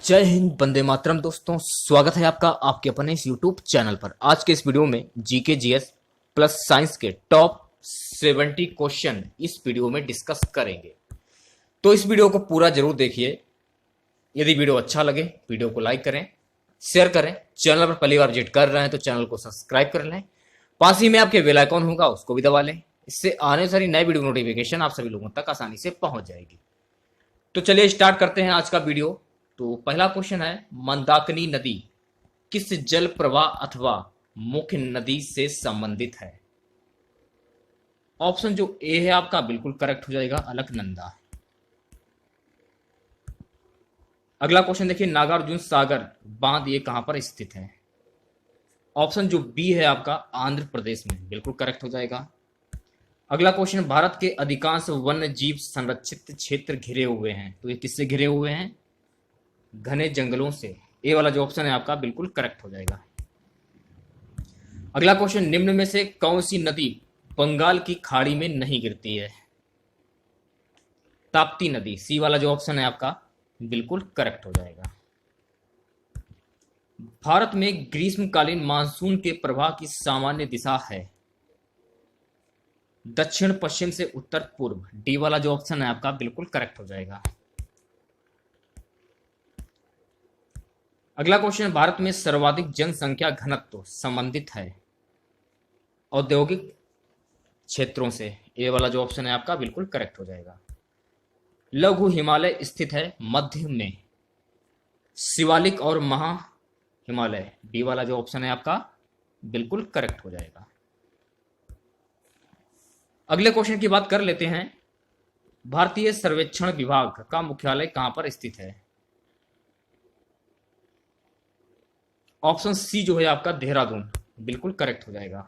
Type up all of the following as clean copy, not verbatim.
जय हिंद, वंदे मातरम। दोस्तों, स्वागत है आपका आपके अपने इस यूट्यूब चैनल पर। आज के इस वीडियो में जीके जीएस प्लस साइंस के टॉप 70 क्वेश्चन इस वीडियो में डिस्कस करेंगे। तो इस वीडियो को पूरा जरूर देखिए। यदि वीडियो अच्छा लगे वीडियो को लाइक करें, शेयर करें। चैनल पर पहली बार विजिट कर रहे हैं तो चैनल को सब्सक्राइब कर लें। पास ही में आपके बेल आइकॉन होगा, उसको भी दबा लें। इससे आने सारी नई वीडियो नोटिफिकेशन आप सभी लोगों तक आसानी से पहुंच जाएगी। तो चलिए स्टार्ट करते हैं आज का वीडियो। तो पहला क्वेश्चन है, मंदाकिनी नदी किस जल प्रवाह अथवा मुख्य नदी से संबंधित है? ऑप्शन जो ए है आपका बिल्कुल करेक्ट हो जाएगा, अलकनंदा। अगला क्वेश्चन देखिए, नागार्जुन सागर बांध ये कहां पर स्थित है? ऑप्शन जो बी है आपका आंध्र प्रदेश में, बिल्कुल करेक्ट हो जाएगा। अगला क्वेश्चन, भारत के अधिकांश वन्य जीव संरक्षित क्षेत्र घिरे हुए हैं, तो ये किससे घिरे हुए हैं? घने जंगलों से। ए वाला जो ऑप्शन है आपका बिल्कुल करेक्ट हो जाएगा। अगला क्वेश्चन, निम्न में से कौन सी नदी बंगाल की खाड़ी में नहीं गिरती है? ताप्ती नदी। सी वाला जो ऑप्शन है आपका बिल्कुल करेक्ट हो जाएगा। भारत में ग्रीष्मकालीन मानसून के प्रवाह की सामान्य दिशा है दक्षिण पश्चिम से उत्तर पूर्व। डी वाला जो ऑप्शन है आपका बिल्कुल करेक्ट हो जाएगा। अगला क्वेश्चन, भारत में सर्वाधिक जनसंख्या घनत्व संबंधित है औद्योगिक क्षेत्रों से। ए वाला जो ऑप्शन है आपका बिल्कुल करेक्ट हो जाएगा। लघु हिमालय स्थित है मध्य में, शिवालिक और महा हिमालय। डी वाला जो ऑप्शन है आपका बिल्कुल करेक्ट हो जाएगा। अगले क्वेश्चन की बात कर लेते हैं, भारतीय सर्वेक्षण विभाग का मुख्यालय कहां पर स्थित है? ऑप्शन सी जो है आपका देहरादून, बिल्कुल करेक्ट हो जाएगा।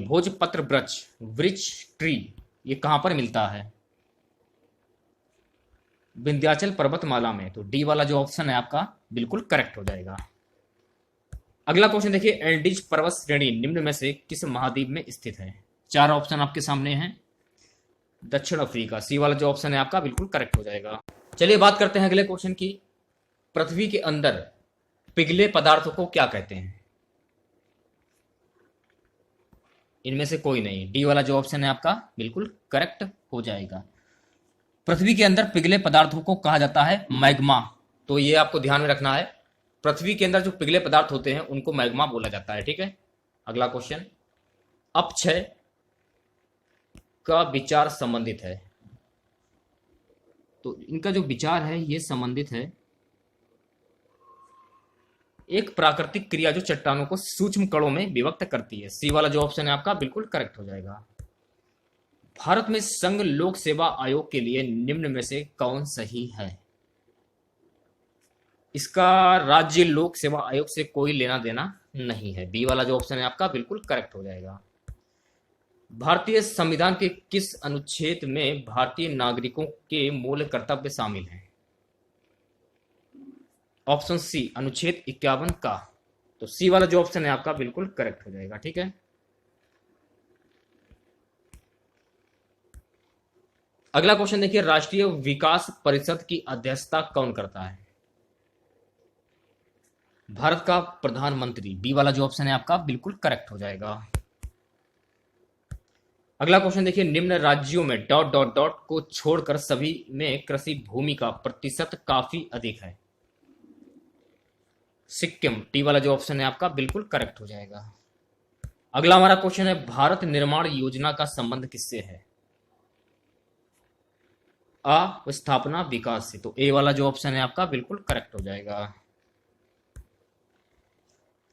भोजपत्र वृक्ष ट्री ये कहां पर मिलता है? विंध्याचल पर्वतमाला में। तो डी वाला जो ऑप्शन है आपका बिल्कुल करेक्ट हो जाएगा। अगला क्वेश्चन देखिए, एंडीज पर्वत श्रेणी निम्न में से किस महाद्वीप में स्थित है? चार ऑप्शन आपके सामने हैं। दक्षिण अफ्रीका। सी वाला जो ऑप्शन है आपका बिल्कुल करेक्ट हो जाएगा। चलिए बात करते हैं अगले क्वेश्चन की, पृथ्वी के अंदर पिघले पदार्थों को क्या कहते हैं? इनमें से कोई नहीं। डी वाला जो ऑप्शन है आपका बिल्कुल करेक्ट हो जाएगा। पृथ्वी के अंदर पिघले पदार्थों को कहा जाता है मैग्मा। तो ये आपको ध्यान में रखना है, पृथ्वी के अंदर जो पिघले पदार्थ होते हैं उनको मैग्मा बोला जाता है। ठीक है। अगला क्वेश्चन, अपक्षय का विचार संबंधित है। तो इनका जो विचार है ये संबंधित है एक प्राकृतिक क्रिया जो चट्टानों को सूक्ष्म कणों में विभक्त करती है। सी वाला जो ऑप्शन है आपका बिल्कुल करेक्ट हो जाएगा। भारत में संघ लोक सेवा आयोग के लिए निम्न में से कौन सही है? इसका राज्य लोक सेवा आयोग से कोई लेना देना नहीं है। बी वाला जो ऑप्शन है आपका बिल्कुल करेक्ट हो जाएगा। भारतीय संविधान के किस अनुच्छेद में भारतीय नागरिकों के मूल कर्तव्य शामिल हैं? ऑप्शन सी अनुच्छेद 51 का। तो सी वाला जो ऑप्शन है आपका बिल्कुल करेक्ट हो जाएगा। ठीक है। अगला क्वेश्चन देखिए, राष्ट्रीय विकास परिषद की अध्यक्षता कौन करता है? भारत का प्रधानमंत्री। बी वाला जो ऑप्शन है आपका बिल्कुल करेक्ट हो जाएगा। अगला क्वेश्चन देखिए, निम्न राज्यों में डॉट डॉट डॉट को छोड़कर सभी में कृषि भूमि का प्रतिशत काफी अधिक है। सिक्किम। टी वाला जो ऑप्शन है आपका बिल्कुल करेक्ट हो जाएगा। अगला हमारा क्वेश्चन है, भारत निर्माण योजना का संबंध किससे है? स्थापना विकास से। तो ए वाला जो ऑप्शन है आपका बिल्कुल करेक्ट हो जाएगा।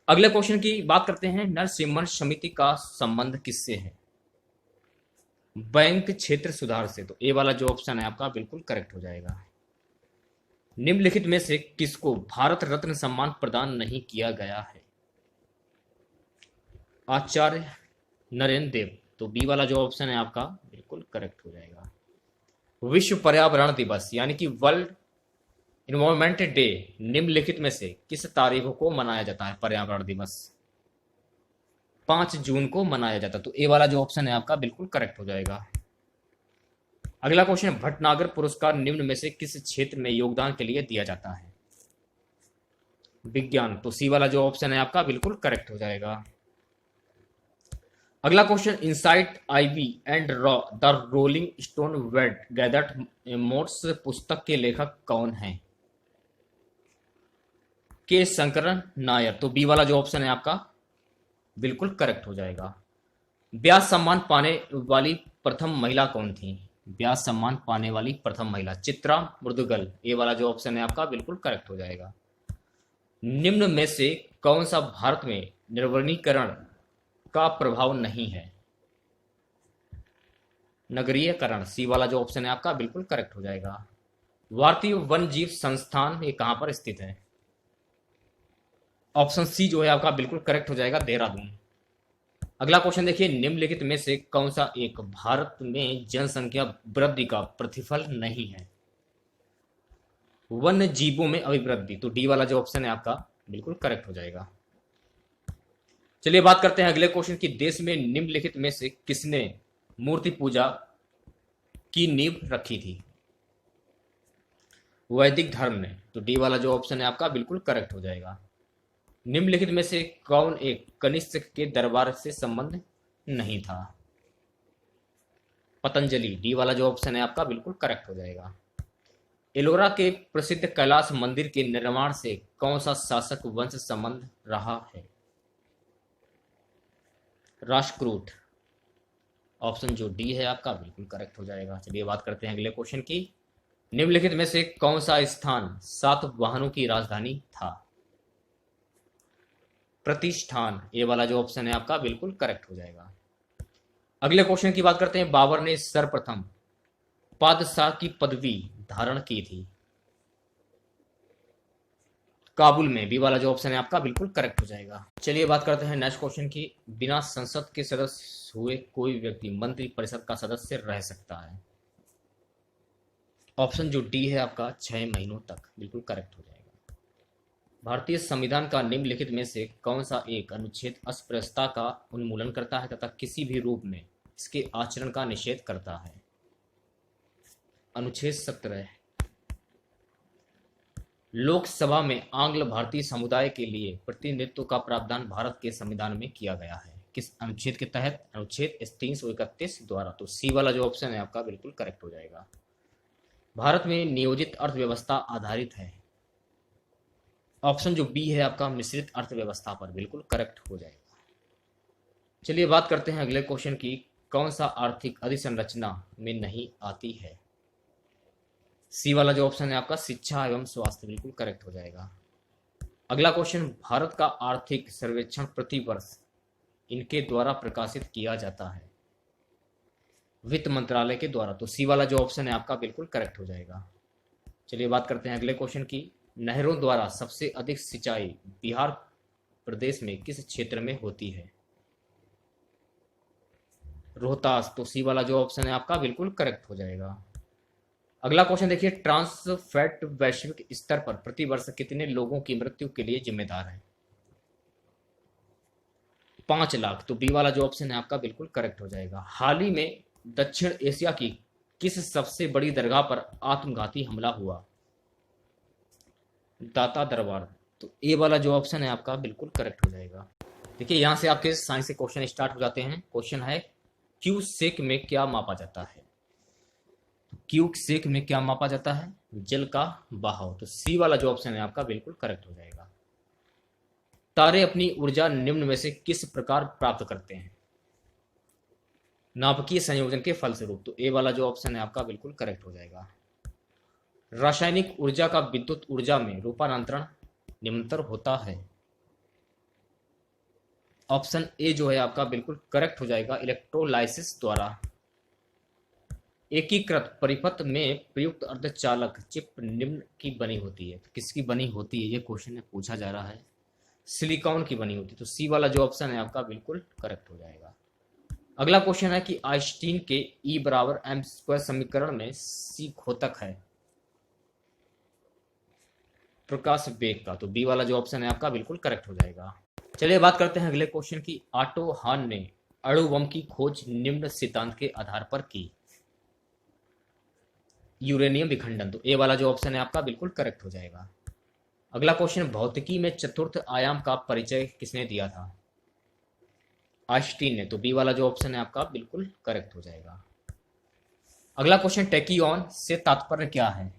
अगले क्वेश्चन की बात करते हैं, नरसिम्हन समिति का संबंध किससे है? बैंक क्षेत्र सुधार से। तो ए वाला जो ऑप्शन है आपका बिल्कुल करेक्ट हो जाएगा। निम्नलिखित में से किसको भारत रत्न सम्मान प्रदान नहीं किया गया है? आचार्य नरेंद्र देव। तो बी वाला जो ऑप्शन है आपका बिल्कुल करेक्ट हो जाएगा। विश्व पर्यावरण दिवस यानी कि वर्ल्ड इन्वायरमेंट डे निम्नलिखित में से किस तारीख को मनाया जाता है? पर्यावरण दिवस 5 जून को मनाया जाता है। तो ए वाला जो ऑप्शन है आपका बिल्कुल करेक्ट हो जाएगा। अगला क्वेश्चन, भटनागर पुरस्कार निम्न में से किस क्षेत्र में योगदान के लिए दिया जाता है? विज्ञान, तो सी वाला जो ऑप्शन है आपका बिल्कुल करेक्ट हो जाएगा। अगला question, insight IV and the rolling stone wed gathered mods पुस्तक के लेखक कौन हैं? के शंकरन नायर, तो बी वाला जो ऑप्शन है आपका बिल्कुल करेक्ट हो जाएगा। व्यास सम्मान पाने वाली प्रथम महिला कौन थी? व्यास सम्मान पाने वाली प्रथम महिला चित्रा मुर्दुगल, ए वाला जो ऑप्शन है आपका बिल्कुल करेक्ट हो जाएगा। निम्न में से कौन सा भारत में निर्वनीकरण का प्रभाव नहीं है? नगरीयकरण, सी वाला जो ऑप्शन है आपका बिल्कुल करेक्ट हो जाएगा। भारतीय वन जीव संस्थान ये कहां पर स्थित है? ऑप्शन सी जो है आपका बिल्कुल करेक्ट हो जाएगा, देहरादून। अगला क्वेश्चन देखिए, निम्नलिखित में से कौन सा एक भारत में जनसंख्या वृद्धि का प्रतिफल नहीं है? वन्य जीवों में अभिवृद्धि, तो डी वाला जो ऑप्शन है आपका बिल्कुल करेक्ट हो जाएगा। चलिए बात करते हैं अगले क्वेश्चन की, देश में निम्नलिखित में से किसने मूर्ति पूजा की नींव रखी थी? वैदिक धर्म ने, तो डी वाला जो ऑप्शन है आपका बिल्कुल करेक्ट हो जाएगा। निम्नलिखित में से कौन एक कनिष्क के दरबार से संबंध नहीं था? पतंजलि, डी वाला जो ऑप्शन है आपका बिल्कुल करेक्ट हो जाएगा। एलोरा के प्रसिद्ध कैलाश मंदिर के निर्माण से कौन सा शासक वंश संबंध रहा है? राष्ट्रकूट, ऑप्शन जो डी है आपका बिल्कुल करेक्ट हो जाएगा। चलिए बात करते हैं अगले क्वेश्चन की, निम्नलिखित में से कौन सा स्थान सातवाहनों की राजधानी था? प्रतिष्ठान, ये वाला जो ऑप्शन है आपका बिल्कुल करेक्ट हो जाएगा। अगले क्वेश्चन की बात करते हैं, बाबर ने सर्वप्रथम पादशाह की पदवी धारण की थी काबुल में, बी वाला जो ऑप्शन है आपका बिल्कुल करेक्ट हो जाएगा। चलिए बात करते हैं नेक्स्ट क्वेश्चन की, बिना संसद के सदस्य हुए कोई व्यक्ति मंत्री परिषद का सदस्य रह सकता है? ऑप्शन जो डी है आपका 6 महीनों तक, बिल्कुल करेक्ट हो जाएगा। भारतीय संविधान का निम्नलिखित में से कौन सा एक अनुच्छेद अस्पृश्यता का उन्मूलन करता है तथा किसी भी रूप में इसके आचरण का निषेध करता है? अनुच्छेद 17। लोकसभा में आंग्ल भारतीय समुदाय के लिए प्रतिनिधित्व का प्रावधान भारत के संविधान में किया गया है, किस अनुच्छेद के तहत? अनुच्छेद 331 द्वारा, तो सी वाला जो ऑप्शन है आपका बिल्कुल करेक्ट हो जाएगा। भारत में नियोजित अर्थव्यवस्था आधारित है, ऑप्शन जो बी है आपका मिश्रित अर्थव्यवस्था पर, बिल्कुल करेक्ट हो जाएगा। चलिए बात करते हैं अगले क्वेश्चन की, कौन सा आर्थिक अधिसंरचना में नहीं आती है? सी वाला जो ऑप्शन है आपका शिक्षा एवं स्वास्थ्य, बिल्कुल करेक्ट हो जाएगा। अगला क्वेश्चन, भारत का आर्थिक सर्वेक्षण प्रति वर्ष इनके द्वारा प्रकाशित किया जाता है? वित्त मंत्रालय के द्वारा, तो सी वाला जो ऑप्शन है आपका बिल्कुल करेक्ट हो जाएगा। चलिए बात करते हैं अगले क्वेश्चन की, नहरों द्वारा सबसे अधिक सिंचाई बिहार प्रदेश में किस क्षेत्र में होती है? रोहतास, तो सी वाला जो ऑप्शन है आपका बिल्कुल करेक्ट हो जाएगा। अगला क्वेश्चन देखिए, ट्रांस फैट वैश्विक स्तर पर प्रति वर्ष कितने लोगों की मृत्यु के लिए जिम्मेदार है? 5 लाख, तो बी वाला जो ऑप्शन है आपका बिल्कुल करेक्ट हो जाएगा। हाल ही में दक्षिण एशिया की किस सबसे बड़ी दरगाह पर आत्मघाती हमला हुआ? दाता दरबार, तो ए वाला जो ऑप्शन है आपका बिल्कुल करेक्ट हो जाएगा। देखिए यहां से आपके साइंस के क्वेश्चन स्टार्ट हो जाते हैं। क्वेश्चन है, क्यू सेक में क्या मापा जाता है? क्यू सेक में क्या मापा जाता है? जल का बहाव, तो सी वाला जो ऑप्शन है आपका बिल्कुल करेक्ट हो जाएगा। तारे अपनी ऊर्जा निम्न में से किस प्रकार प्राप्त करते हैं? नाभिकीय संयोजन के फलस्वरूप, तो ए वाला जो ऑप्शन है आपका बिल्कुल करेक्ट हो जाएगा। रासायनिक ऊर्जा का विद्युत ऊर्जा में रूपांतरण निम्नतर होता है? ऑप्शन ए जो है आपका बिल्कुल करेक्ट हो जाएगा, इलेक्ट्रोलाइसिस द्वारा। एकीकृत परिपथ में प्रयुक्त अर्धचालक चिप निम्न की बनी होती है, तो किसकी बनी होती है ये क्वेश्चन में पूछा जा रहा है? सिलिकॉन की बनी होती है, तो सी वाला जो ऑप्शन है आपका बिल्कुल करेक्ट हो जाएगा। अगला क्वेश्चन है कि आइंस्टीन के E बराबर m² समीकरण में सी घोतक है प्रकाश वेग का, तो बी वाला जो ऑप्शन है आपका बिल्कुल करेक्ट हो जाएगा। चलिए बात करते हैं अगले क्वेश्चन की, ऑटो हान ने अणु बम की खोज निम्न सिद्धांत के आधार पर की? यूरेनियम विखंडन, तो ए वाला जो ऑप्शन है आपका बिल्कुल करेक्ट हो जाएगा। अगला क्वेश्चन, भौतिकी में चतुर्थ आयाम का परिचय किसने दिया था? आइंस्टीन ने, तो बी वाला जो ऑप्शन है आपका बिल्कुल करेक्ट हो जाएगा। अगला क्वेश्चन, टैकियन से तात्पर्य क्या है?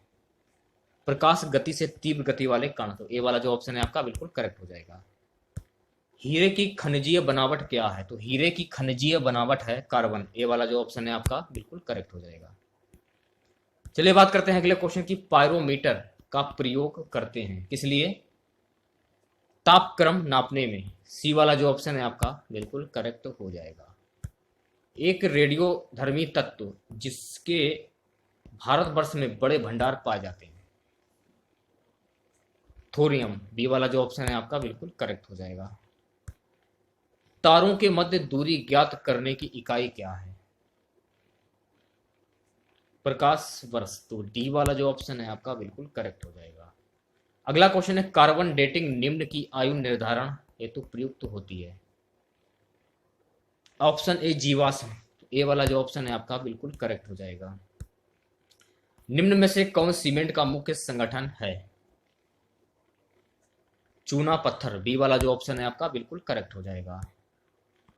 प्रकाश गति से तीव्र गति वाले कण, तो ए वाला जो ऑप्शन है आपका बिल्कुल करेक्ट हो जाएगा। हीरे की खनिजीय बनावट क्या है? तो हीरे की खनिजीय बनावट है कार्बन, ए वाला जो ऑप्शन है आपका बिल्कुल करेक्ट हो जाएगा। चलिए बात करते हैं अगले क्वेश्चन की, पायरोमीटर का प्रयोग करते हैं किस लिए? तापक्रम नापने में, सी वाला जो ऑप्शन है आपका बिल्कुल करेक्ट हो जाएगा। एक रेडियोधर्मी तत्व जिसके भारतवर्ष में बड़े भंडार पाए जाते हैं, थोरियम, बी वाला जो ऑप्शन है आपका बिल्कुल करेक्ट हो जाएगा। तारों के मध्य दूरी ज्ञात करने की इकाई क्या है? प्रकाश वर्ष, तो डी वाला जो ऑप्शन है आपका बिल्कुल करेक्ट हो जाएगा। अगला क्वेश्चन है, कार्बन डेटिंग निम्न की आयु निर्धारण हेतु प्रयुक्त होती है? ऑप्शन ए जीवाश्म, तो ए वाला जो ऑप्शन है आपका बिल्कुल करेक्ट हो जाएगा। निम्न में से कौन सीमेंट का मुख्य संगठन है? चूना पत्थर, बी वाला जो ऑप्शन है आपका बिल्कुल करेक्ट हो जाएगा।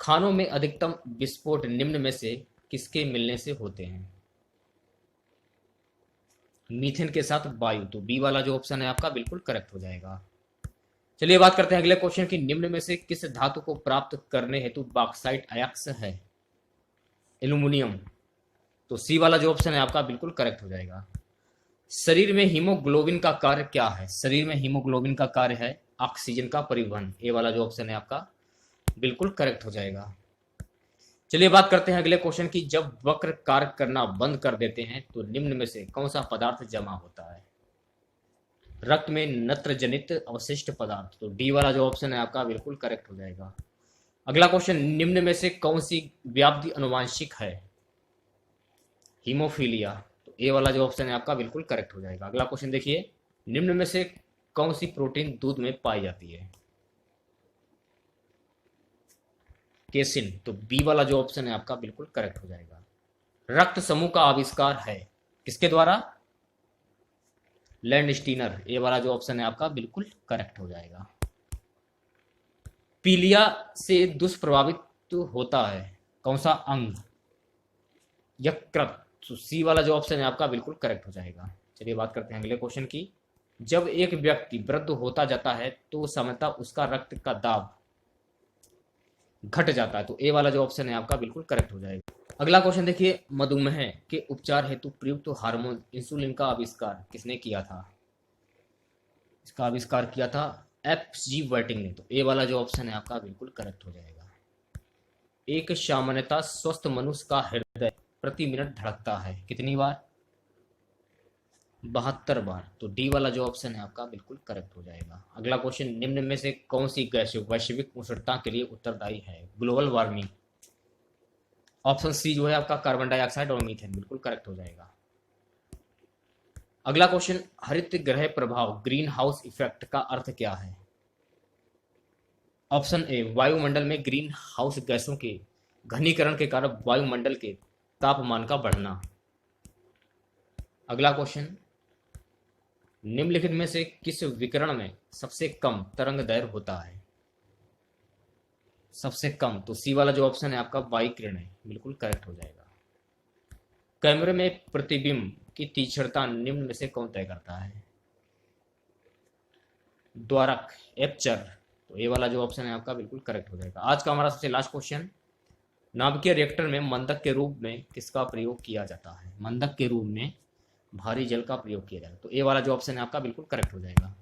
खानों में अधिकतम विस्फोट निम्न में से किसके मिलने से होते हैं? मीथेन के साथ वायु, तो बी वाला जो ऑप्शन है आपका बिल्कुल करेक्ट हो जाएगा। चलिए बात करते हैं अगले क्वेश्चन की, निम्न में से किस धातु को प्राप्त करने हेतु बॉक्साइट अयस्क है? एल्यूमिनियम, तो सी वाला जो ऑप्शन है आपका बिल्कुल करेक्ट हो जाएगा। शरीर में हीमोग्लोबिन का कार्य क्या है? शरीर में हीमोग्लोबिन का कार्य है ऑक्सीजन का परिवहन, ए वाला जो ऑप्शन है आपका बिल्कुल करेक्ट हो जाएगा। चलिए बात करते हैं अगले क्वेश्चन की, जब वक्र कार्य करना बंद कर देते हैं तो निम्न में से कौन सा पदार्थ जमा होता है? रक्त में नत्र जनित अवशिष्ट पदार्थ, तो डी वाला जो ऑप्शन है आपका बिल्कुल करेक्ट हो जाएगा। अगला क्वेश्चन, निम्न में से कौन सी व्याधि अनुवांशिक है? हीमोफीलिया, तो ए वाला जो ऑप्शन है आपका बिल्कुल करेक्ट हो जाएगा। अगला क्वेश्चन देखिए, निम्न में से कौन सी प्रोटीन दूध में पाई जाती है? केसिन, तो बी वाला जो ऑप्शन है आपका बिल्कुल करेक्ट हो जाएगा। रक्त समूह का आविष्कार है किसके द्वारा? लैंडस्टीनर, ए वाला जो ऑप्शन है आपका बिल्कुल करेक्ट हो जाएगा। पीलिया से दुष्प्रभावित होता है कौन सा अंग? यकृत, तो सी वाला जो ऑप्शन है आपका बिल्कुल करेक्ट हो जाएगा। चलिए बात करते हैं अगले क्वेश्चन की, जब एक व्यक्ति वृद्ध होता जाता है तो सामान्यतः उसका रक्त का दाब घट जाता है, तो ए वाला जो ऑप्शन है आपका बिल्कुल करेक्ट हो जाएगा। अगला क्वेश्चन देखिए, मधुमेह के उपचार हेतु प्रयुक्त हार्मोन इंसुलिन का आविष्कार किसने किया था? इसका आविष्कार किया था एफ.जी. वाइटिंग ने, तो ए वाला जो ऑप्शन है आपका बिल्कुल करेक्ट हो जाएगा। एक सामान्यतः स्वस्थ मनुष्य का हृदय प्रति मिनट धड़कता है कितनी बार? 72 बार, तो डी वाला जो ऑप्शन है आपका बिल्कुल करेक्ट हो जाएगा। अगला क्वेश्चन, निम्न में से कौन सी गैस वैश्विक उष्णता के लिए उत्तरदायी है? ग्लोबल वार्मिंग, ऑप्शन सी जो है आपका कार्बन डाइऑक्साइड और मीथेन, बिल्कुल करेक्ट हो जाएगा। अगला क्वेश्चन, हरित गृह प्रभाव ग्रीन हाउस इफेक्ट का अर्थ क्या है? ऑप्शन ए, वायुमंडल में ग्रीन हाउस गैसों के घनीकरण के कारण वायुमंडल के तापमान का बढ़ना। अगला क्वेश्चन, निम्नलिखित में से किस विकिरण में सबसे कम तरंग दैर्घ्य होता है? सबसे कम, तो सी वाला जो ऑप्शन है आपका वायु किरण है, बिल्कुल करेक्ट हो जाएगा। कैमरे में प्रतिबिंब की तीक्ष्णता निम्न में से कौन तय करता है? द्वारक, एपर्चर, तो ये वाला जो ऑप्शन है आपका बिल्कुल करेक्ट हो जाएगा। आज का हमारा सबसे लास्ट क्वेश्चन, नाभिकीय रिएक्टर में मंदक के रूप में किसका प्रयोग किया जाता है? मंदक के रूप में भारी जल का प्रयोग किया जाता है, तो ए वाला जो ऑप्शन है आपका बिल्कुल करेक्ट हो जाएगा।